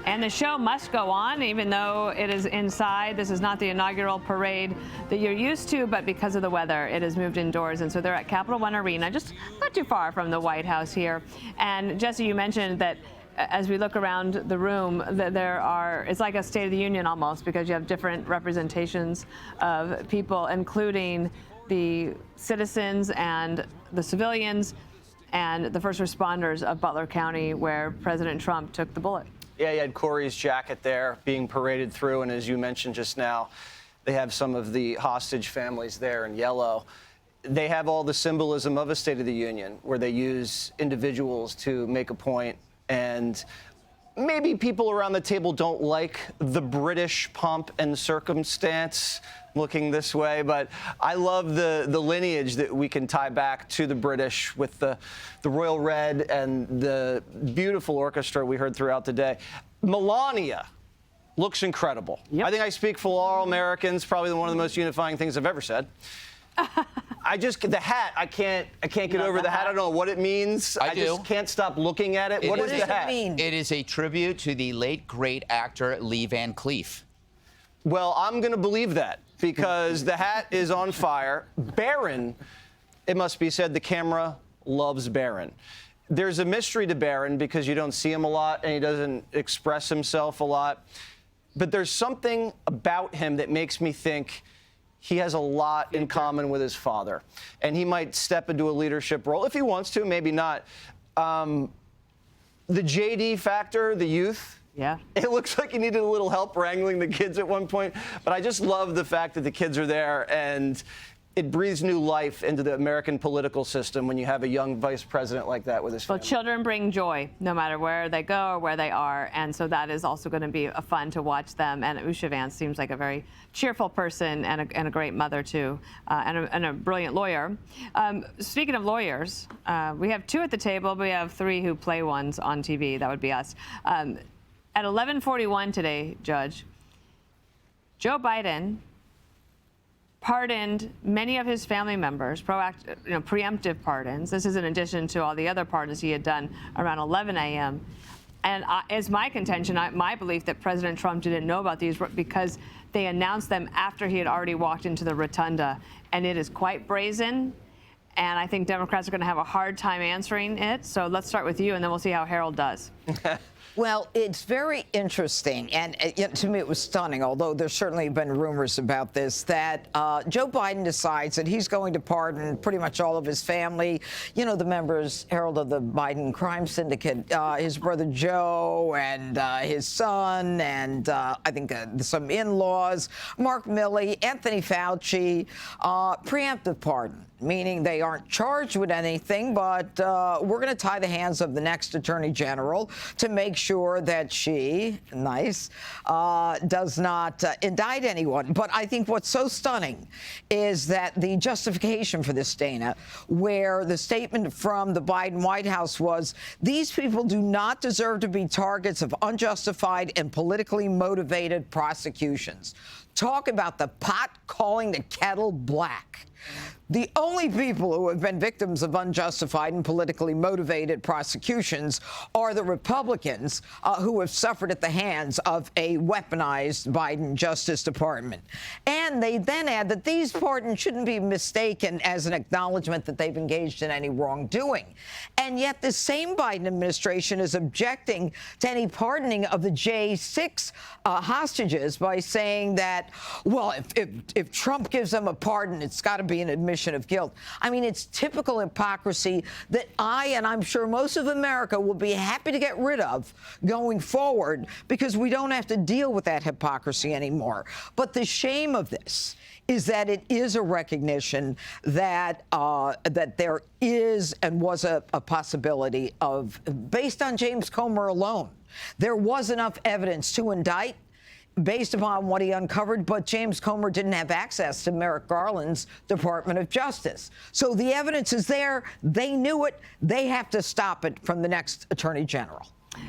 And the show must go on, even though it is inside. This is not the inaugural parade that you're used to, but because of the weather, it has moved indoors. And so they're at Capital One Arena, just not too far from the White House here. And Jesse, you mentioned that as we look around the room, that it's like a State of the Union almost, because you have different representations of people, including the citizens and the civilians and the first responders of Butler County, where President Trump took the bullet. Yeah, you had Corey's jacket there being paraded through, and as you mentioned just now, they have some of the hostage families there in yellow. They have all the symbolism of a State of the Union, where they use individuals to make a point, and maybe people around the table don't like the British pomp and circumstance looking this way, but I love the lineage that we can tie back to the British with the royal red and the beautiful orchestra we heard throughout the day. Melania looks incredible. Yep. I think I speak for all Americans, probably one of the most unifying things I've ever said. The hat, I can't get over the hat. I don't know what it means. I just can't stop looking at it. What does the hat mean? It is a tribute to the late, great actor Lee Van Cleef. Well, I'm going to believe that, because the hat is on fire. Barron, it must be said, the camera loves Barron. There's a mystery to Barron because you don't see him a lot and he doesn't express himself a lot. But there's something about him that makes me think he has a lot in common with his father. And he might step into a leadership role if he wants to, maybe not. The JD factor, the youth. Yeah. It looks like he needed a little help wrangling the kids at one point, but I just love the fact that the kids are there, and it breathes new life into the American political system when you have a young vice president like that with his family. Well, children bring joy no matter where they go or where they are, and so that is also going to be fun to watch them. And Usha Vance seems like a very cheerful person and a great mother, too, and a brilliant lawyer. Speaking of lawyers, we have two at the table, but we have three who play ones on TV. That would be us. At 11:41 today, Judge, Joe Biden pardoned many of his family members, preemptive pardons. This is in addition to all the other pardons he had done around 11 a.m. And it's my contention, my belief, that President Trump didn't know about these because they announced them after he had already walked into the rotunda. And it is quite brazen. And I think Democrats are going to have a hard time answering it. So let's start with you, and then we'll see how Harold does. Well, it's very interesting, and to me it was stunning, although there's certainly been rumors about this, that Joe Biden decides that he's going to pardon pretty much all of his family, you know, the members, Harold, of the Biden crime syndicate, his brother Joe and his son, and I think some in-laws, Mark Milley, Anthony Fauci, preemptive pardon, meaning they aren't charged with anything, but we're going to tie the hands of the next attorney general to make sure that she, does not indict anyone. But I think what's so stunning is that the justification for this, Dana, where the statement from the Biden White House was, these people do not deserve to be targets of unjustified and politically motivated prosecutions. Talk about the pot calling the kettle black. The only people who have been victims of unjustified and politically motivated prosecutions are the Republicans who have suffered at the hands of a weaponized Biden Justice Department. And they then add that these pardons shouldn't be mistaken as an acknowledgement that they've engaged in any wrongdoing. And yet the same Biden administration is objecting to any pardoning of the J6 hostages by saying that, well, if Trump gives them a pardon, it's got to be an admission of guilt. I mean, it's typical hypocrisy that and I'm sure most of America will be happy to get rid of going forward, because we don't have to deal with that hypocrisy anymore. But the shame of this is that it is a recognition that that there is and was a possibility of, based on James Comer alone, there was enough evidence to indict based upon what he uncovered, but James Comer didn't have access to Merrick Garland's Department of Justice. So the evidence is there. They knew it. They have to stop it from the next attorney general.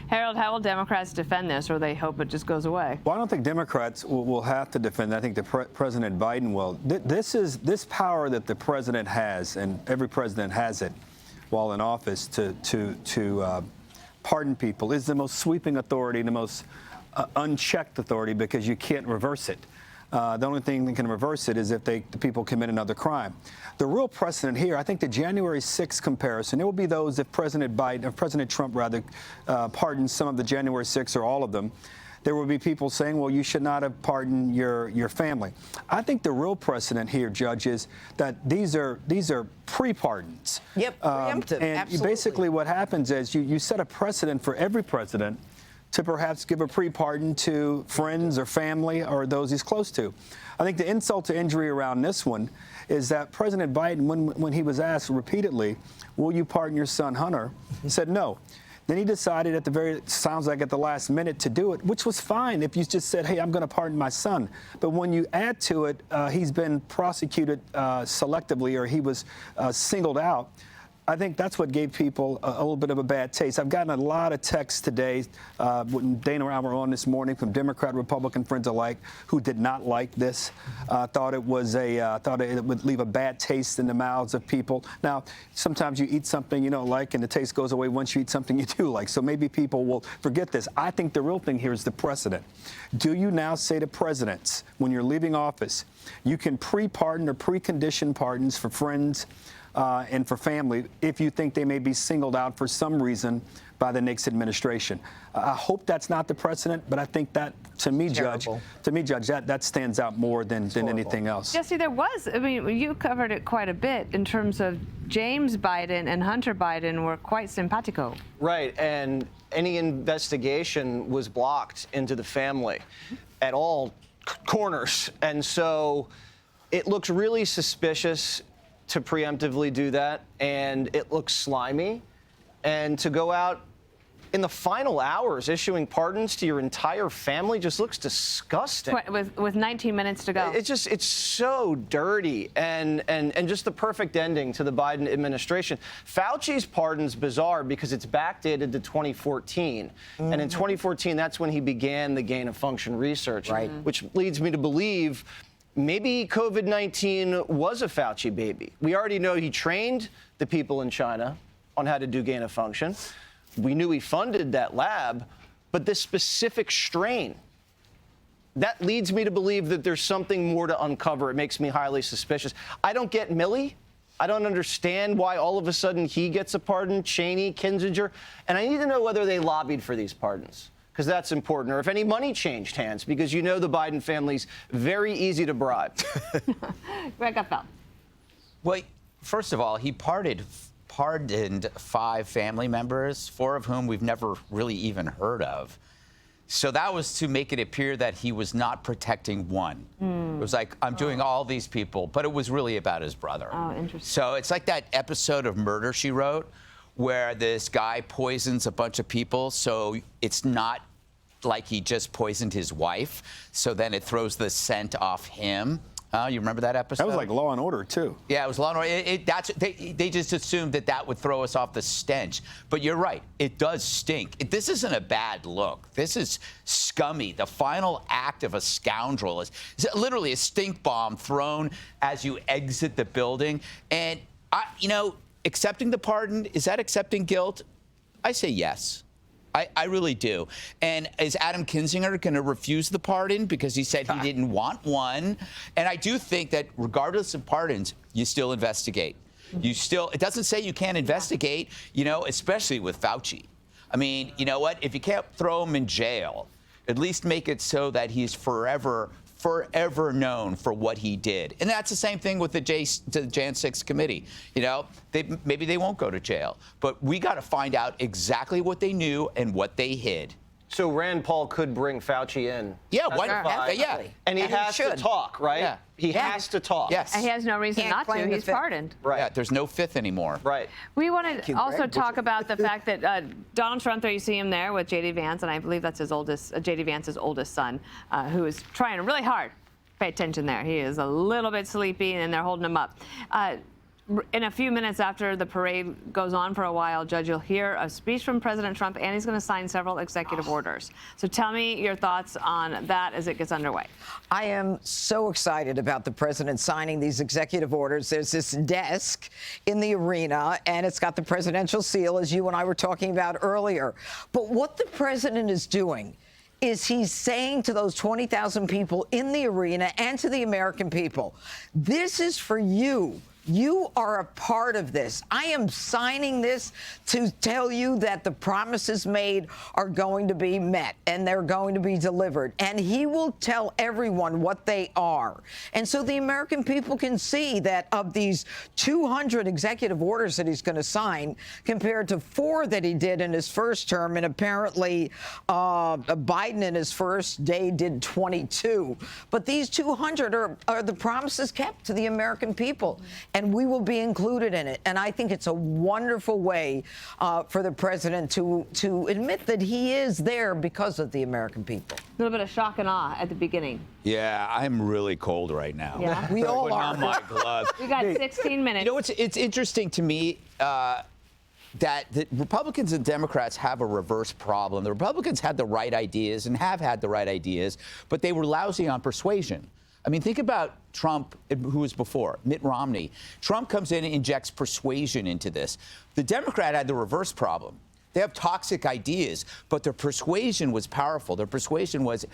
Harold, how will Democrats defend this, or they hope it just goes away? Well, I don't think Democrats will have to defend it. I think President Biden will. This power that the president has, and every president has it while in office, to pardon people, is the most sweeping authority, the most unchecked authority, because you can't reverse it. The only thing that can reverse it is if the people commit another crime. The real precedent here, I think the January 6th comparison, there will be those if President Trump pardons some of the January 6th or all of them, there will be people saying, well, you should not have pardoned your family. I think the real precedent here, Judge, is that these are pre-pardons. Yep, preemptive, and absolutely. basically what happens is you set a precedent for every president to perhaps give a pre-pardon to friends or family or those he's close to. I think the insult to injury around this one is that President Biden, when he was asked repeatedly, will you pardon your son Hunter, said no. Then he decided at the last minute to do it, which was fine if you just said, hey, I'm going to pardon my son. But when you add to it, he's been prosecuted selectively, or he was singled out, I think that's what gave people a little bit of a bad taste. I've gotten a lot of texts today, when Dana and I were on this morning, from Democrat, Republican friends alike, who did not like this, thought it would leave a bad taste in the mouths of people. Now, sometimes you eat something you don't like, and the taste goes away once you eat something you do like. So maybe people will forget this. I think the real thing here is the precedent. Do you now say to presidents, when you're leaving office, you can pre-pardon or precondition pardons for friends and for family if you think they may be singled out for some reason by the next administration? I hope that's not the precedent, but I think that, to me, Judge, that stands out more than anything else. Jesse, there was, I mean, you covered it quite a bit in terms of James Biden and Hunter Biden were quite simpatico. Right, and any investigation was blocked into the family at all corners. And so it looks really suspicious to preemptively do that, and it looks slimy. And to go out in the final hours issuing pardons to your entire family just looks disgusting. With 19 minutes to go. It's so dirty, and just the perfect ending to the Biden administration. Fauci's pardon's bizarre because it's backdated to 2014. And in 2014, that's when he began the gain-of-function research, which leads me to believe maybe COVID-19 was a Fauci baby. We already know he trained the people in China on how to do gain of function. We knew he funded that lab, but this specific strain, that leads me to believe that there's something more to uncover. It makes me highly suspicious. I don't get Milley. I don't understand why all of a sudden he gets a pardon, Cheney, Kinzinger, and I need to know whether they lobbied for these pardons, because that's important, or if any money changed hands, because you know the Biden family's very easy to bribe. Greg Gutfeld. Well, first of all, he pardoned 5 family members, 4 of whom we've never really even heard of. So that was to make it appear that he was not protecting one. It was like, I'm doing all these people, but it was really about his brother. Oh, interesting. So it's like that episode of Murder, She Wrote, where this guy poisons a bunch of people, so it's not like he just poisoned his wife, so then it throws the scent off him. You remember that episode? That was like Law and Order, too. Yeah, it was Law and Order. They just assumed that would throw us off the stench. But you're right, it does stink. This isn't a bad look. This is scummy. The final act of a scoundrel is literally a stink bomb thrown as you exit the building. And, accepting the pardon, is that accepting guilt? I say yes. I really do. And is Adam Kinzinger going to refuse the pardon because he said he didn't want one? And I do think that regardless of pardons, you still investigate. It doesn't say you can't investigate, especially with Fauci. I mean, you know what? If you can't throw him in jail, at least make it so that he's forever known for what he did. And that's the same thing with the Jan 6 committee. Maybe they won't go to jail, but we got to find out exactly what they knew and what they hid. So Rand Paul could bring Fauci in. Yeah, yeah. And he has to talk, right? Yeah. He has to talk. Yes. And he has no reason not to. He's pardoned. Right. Yeah, there's no fifth anymore. Right. We want to also talk about the fact that Donald Trump, there you see him there with J.D. Vance, and I believe that's his J.D. Vance's oldest son, who is trying really hard. Pay attention there. He is a little bit sleepy, and they're holding him up. in a few minutes after the parade goes on for a while, Judge, you'll hear a speech from President Trump, and he's going to sign several executive orders. So tell me your thoughts on that as it gets underway. I am so excited about the president signing these executive orders. There's this desk in the arena, and it's got the presidential seal, as you and I were talking about earlier. But what the president is doing is he's saying to those 20,000 people in the arena and to the American people, this is for you. You are a part of this. I am signing this to tell you that the promises made are going to be met and they're going to be delivered. And he will tell everyone what they are. And so the American people can see that of these 200 executive orders that he's going to sign, compared to 4 that he did in his first term, and apparently Biden in his first day did 22. But these 200 are the promises kept to the American people. And we will be included in it. And I think it's a wonderful way for the president to admit that he is there because of the American people. A little bit of shock and awe at the beginning. Yeah, I'm really cold right now. Yeah. We all Putting are. on my gloves. We got 16 minutes. You know, it's interesting to me that the Republicans and Democrats have a reverse problem. The Republicans had the right ideas and have had the right ideas, but they were lousy on persuasion. I mean, think about Trump, who was before, Mitt Romney. Trump comes in and injects persuasion into this. The Democrat had the reverse problem. They have toxic ideas, but their persuasion was powerful. Their persuasion was,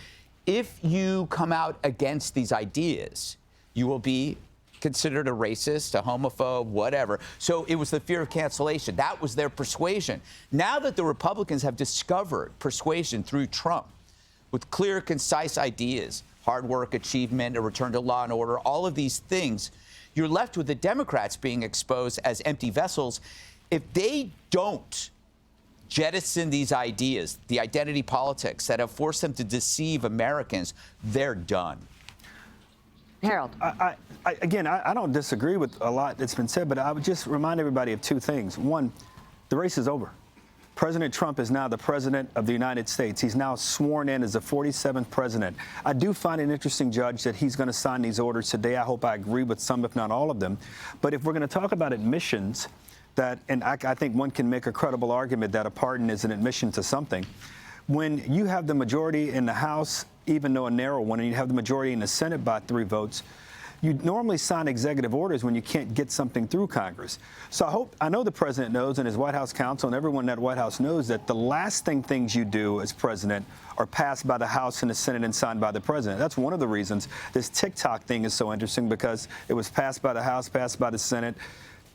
if you come out against these ideas, you will be considered a racist, a homophobe, whatever. So it was the fear of cancellation. That was their persuasion. Now that the Republicans have discovered persuasion through Trump with clear, concise ideas, hard work, achievement, a return to law and order, all of these things, you're left with the Democrats being exposed as empty vessels. If they don't jettison these ideas, the identity politics that have forced them to deceive Americans, they're done. Harold. I don't disagree with a lot that's been said, but I would just remind everybody of 2 things. One, the race is over. President Trump is now the president of the United States. He's now sworn in as the 47th president. I do find it interesting, Judge, that he's going to sign these orders today. I hope I agree with some, if not all of them. But if we're going to talk about admissions, and I think one can make a credible argument that a pardon is an admission to something. When you have the majority in the House, even though a narrow one, and you have the majority in the Senate by 3 votes, you normally sign executive orders when you can't get something through Congress. So I know the president knows, and his White House counsel and everyone in that White House knows, that the last things you do as president are passed by the House and the Senate and signed by the president. That's one of the reasons this TikTok thing is so interesting, because it was passed by the House, passed by the Senate,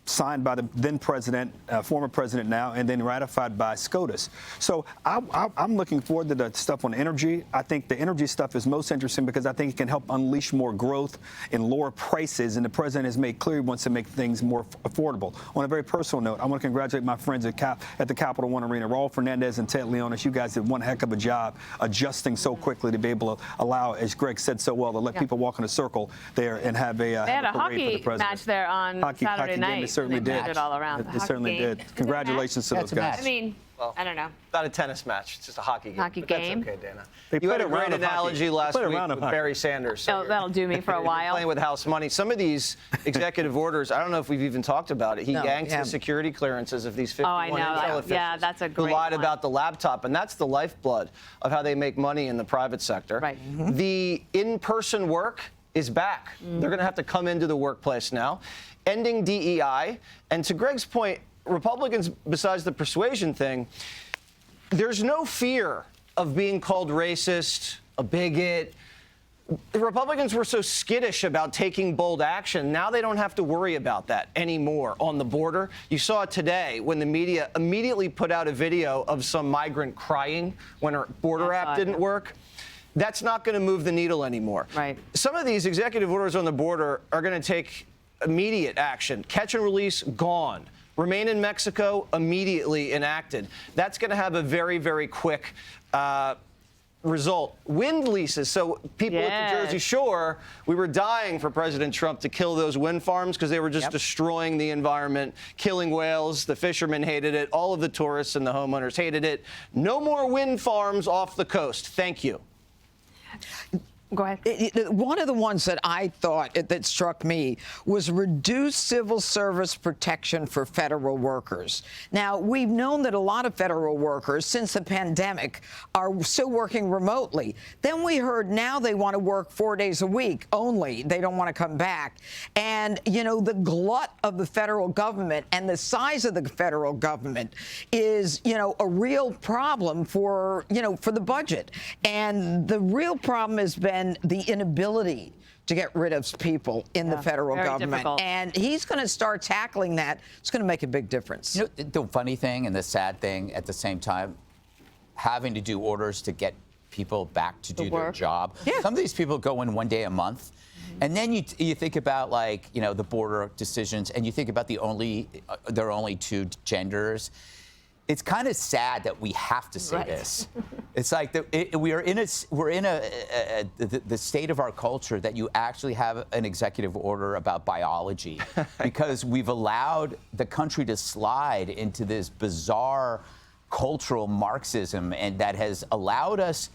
signed by the then president, former president now, and then ratified by SCOTUS. So I'm looking forward to the stuff on energy. I think the energy stuff is most interesting because I think it can help unleash more growth and lower prices, and the president has made clear he wants to make things more affordable. On a very personal note, I want to congratulate my friends at the Capital One Arena, Raul Fernandez and Ted Leonis. You guys did one heck of a job adjusting so quickly to be able to allow, as Greg said so well, to let people walk in a circle there and have a They had a parade for the hockey president. match there on Saturday night. They certainly They did. moved it all around. They certainly did. Congratulations to those guys. I mean, I don't know. Not a tennis match. It's just a hockey game. Hockey but game. That's okay, Dana. They You had played a a round great of hockey. analogy They last played a week round of with hockey. Barry Sanders. So That'll do me for a while. Playing with house money. Some of these executive orders, I don't know if we've even talked about it. He yanked the security clearances of these 51 I know. intel officials Yeah, that's a who great lied one. about the laptop, and that's the lifeblood of how they make money in the private sector. Right. The in-person work is back. They're going to have to come into the workplace now. Ending DEI, and to Greg's point, Republicans, besides the persuasion thing, there's no fear of being called racist, a bigot. The Republicans were so skittish about taking bold action. Now they don't have to worry about that anymore on the border. You saw it today when the media immediately put out a video of some migrant crying when her border app didn't work. That's not going to move the needle anymore. Right. Some of these executive orders on the border are going to take immediate action. Catch and release, gone. Remain in Mexico, immediately enacted. That's going to have a very, very quick result. Wind leases. So people at the Jersey Shore, we were dying for President Trump to kill those wind farms because they were just destroying the environment, killing whales. The fishermen hated it. All of the tourists and the homeowners hated it. No more wind farms off the coast. Thank you. Go ahead. One of the ones that I thought that struck me was reduce civil service protection for federal workers. Now, we've known that a lot of federal workers since the pandemic are still working remotely. Then we heard now they want to work 4 days a week only. They don't want to come back. And, you know, the glut of the federal government and the size of the federal government is, you know, a real problem for, you know, for the budget. And the real problem has been the inability to get rid of people in the federal government. Difficult. And he's going to start tackling that. It's going to make a big difference. You know, the funny thing and the sad thing at the same time, having to do orders to get people back to do their job. Yeah. Some of these people go in 1 day a month. And then you think about, like, you know, the border decisions, and you think about there are only 2 genders. It's kind of sad that we have to say this. It's like we're in the state of our culture that you actually have an executive order about biology because we've allowed the country to slide into this bizarre cultural Marxism, and that has allowed us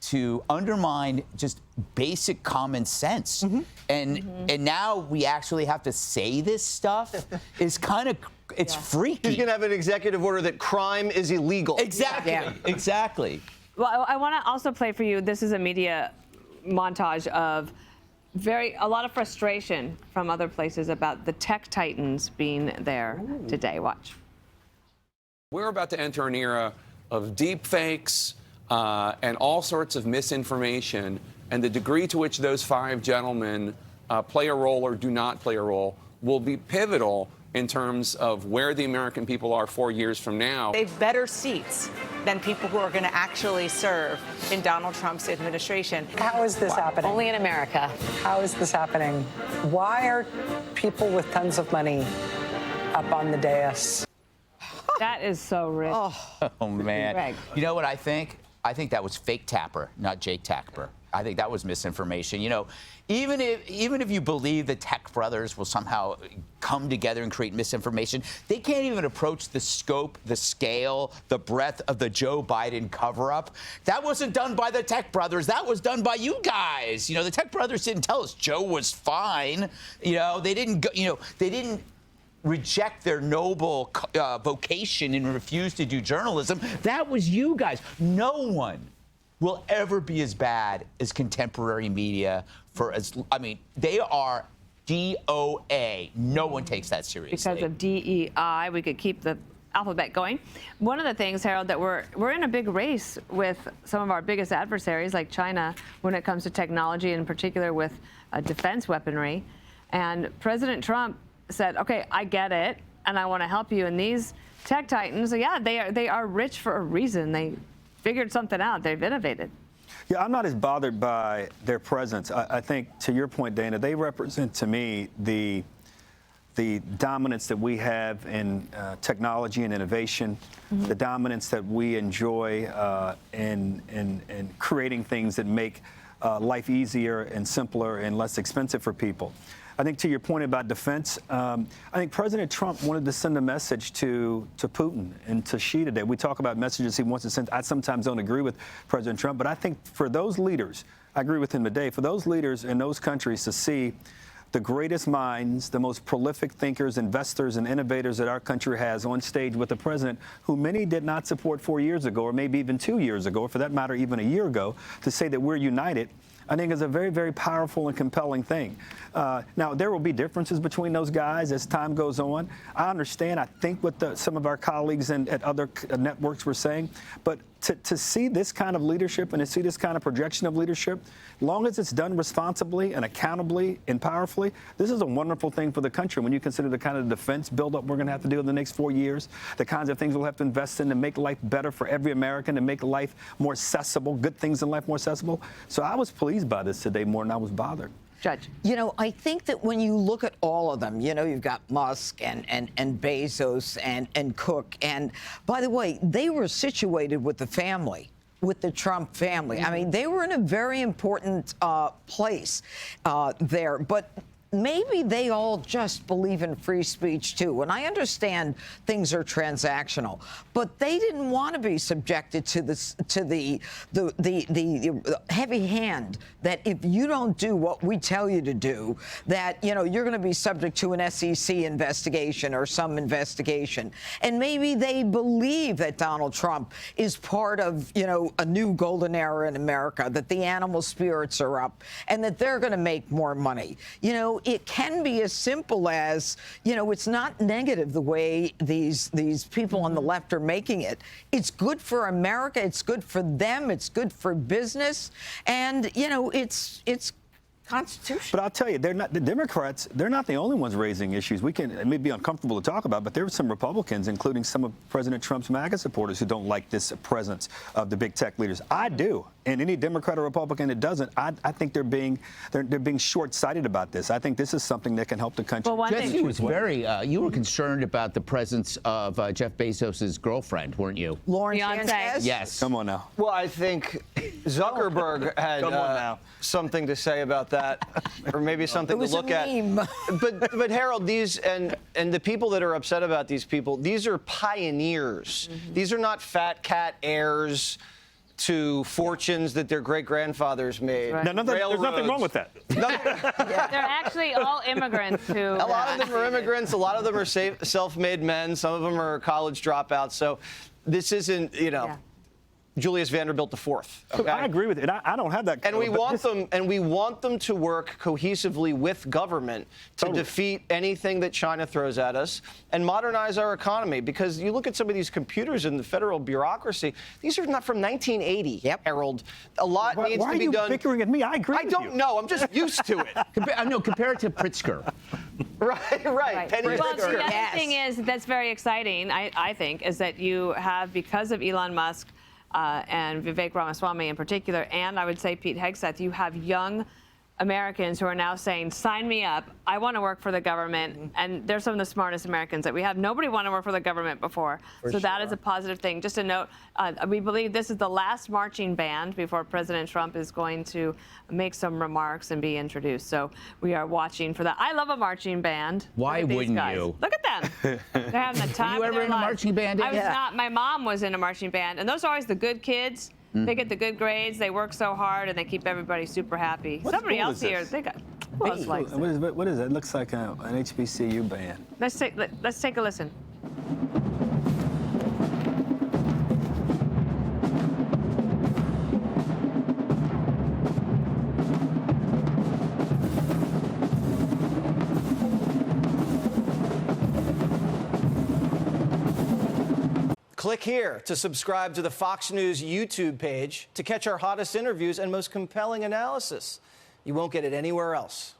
to undermine just basic common sense. And now we actually have to say this stuff is kind of, it's freaky. He's going to have an executive order that crime is illegal. Exactly, exactly. Well, I want to also play for you. This is a media montage of a lot of frustration from other places about the tech titans being there today. Watch. We're about to enter an era of deep fakes and all sorts of misinformation, and the degree to which those 5 gentlemen play a role or do not play a role will be pivotal in terms of where the American people are 4 years from now. They have better seats than people who are going to actually serve in Donald Trump's administration. How is this happening? Only in America. How is this happening? Why are people with tons of money up on the dais? That is so rich. Oh, man. Greg. You know what I think? I think that was fake Tapper, not Jake Tapper. I think that was misinformation. You know, even if you believe the Tech brothers will somehow come together and create misinformation, they can't even approach the scope, the scale, the breadth of the Joe Biden cover-up. That wasn't done by the Tech brothers. That was done by you guys. You know, the Tech brothers didn't tell us Joe was fine. You know, they didn't go, you know, they didn't reject their noble vocation and refuse to do journalism. That was you guys. No one will ever be as bad as contemporary media I mean, they are DOA. No one takes that seriously. Because of DEI, we could keep the alphabet going. One of the things, Harold, that we're in a big race with some of our biggest adversaries, like China, when it comes to technology, in particular with defense weaponry. And President Trump said, okay, I get it, and I want to help you. And these tech titans, yeah, they are rich for a reason. They figured something out. They've innovated. Yeah, I'm not as bothered by their presence. I think, to your point, Dana, they represent to me the dominance that we have in technology and innovation, the dominance that we enjoy in creating things that make life easier and simpler and less expensive for people. I think, to your point about defense, I think President Trump wanted to send a message to Putin and to Xi today. We talk about messages he wants to send. I sometimes don't agree with President Trump, but I think for those leaders, I agree with him today, for those leaders in those countries to see the greatest minds, the most prolific thinkers, investors, and innovators that our country has on stage with the president, who many did not support 4 years ago, or maybe even 2 years ago, or for that matter, even a year ago, to say that we're united, I think is a very, very powerful and compelling thing. Now, there will be differences between those guys as time goes on. I understand, I think, what some of our colleagues at other networks were saying, but to see this kind of leadership and to see this kind of projection of leadership, long as it's done responsibly and accountably and powerfully, this is a wonderful thing for the country. When you consider the kind of defense buildup we're going to have to do in the next 4 years, the kinds of things we'll have to invest in to make life better for every American, to make life more accessible, good things in life more accessible. So I was pleased by this today more than I was bothered. Judge. You know, I think that when you look at all of them, you know, you've got Musk and Bezos and Cook. And by the way, they were situated with the family, with the Trump family. I mean, they were in a very important place there. But maybe they all just believe in free speech too. And I understand things are transactional, but they didn't want to be subjected to this, to the heavy hand that if you don't do what we tell you to do, that you're going to be subject to an SEC investigation or some investigation. And maybe they believe that Donald Trump is part of a new golden era in America, that the animal spirits are up, and that they're going to make more money. It can be as simple as, it's not negative the way these people on the left are making it. It's good for America. It's good for them. It's good for business. And, it's constitutional. But I'll tell you, the Democrats, they're not the only ones raising issues. It may be uncomfortable to talk about, but there are some Republicans, including some of President Trump's MAGA supporters, who don't like this presence of the big tech leaders. I do. And any Democrat or Republican that doesn't, I think they're being short-sighted about this. I think this is something that can help the country. Well, Jesse was you were concerned about the presence of Jeff Bezos' girlfriend, weren't you? Lauren Beyonce. Sanchez? Yes. Come on now. Well, I think Zuckerberg had Come on now. something to say about that, or maybe something to look at. But Harold, these and the people that are upset about these people, these are pioneers. These are not fat cat heirs to fortunes that their great-grandfathers made. Right. No, there's nothing wrong with that. They're actually all immigrants who. A lot of them are immigrants. A lot of them are self-made men. Some of them are college dropouts. So this isn't, Julius Vanderbilt IV. Okay? I agree with it. I don't have that. And we want them to work cohesively with government to defeat anything that China throws at us and modernize our economy. Because you look at some of these computers in the federal bureaucracy; these are not from 1980. Yep. Harold, a lot needs to be done. Why are you bickering at me? I agree. I don't know. I'm just used to it. Compare it to Pritzker. Right. Penny Well, Pritzker. the other thing is that's very exciting, I think, is that you have, because of Elon Musk and Vivek Ramaswamy in particular, and I would say Pete Hegseth, you have young Americans who are now saying, sign me up. I want to work for the government. And they're some of the smartest Americans that we have. Nobody wanted to work for the government before. So that is a positive thing. Just a note, we believe this is the last marching band before President Trump is going to make some remarks and be introduced. So we are watching for that. I love a marching band. Why wouldn't you? Look at them. They're having the time Were you of ever their in a lives. marching band? I was not. My mom was in a marching band. And those are always the good kids. They get the good grades, they work so hard, and they keep everybody super happy. Somebody else here, they got, who else likes it? What is that? It looks like an HBCU band. Let's take a listen. Click here to subscribe to the Fox News YouTube page to catch our hottest interviews and most compelling analysis. You won't get it anywhere else.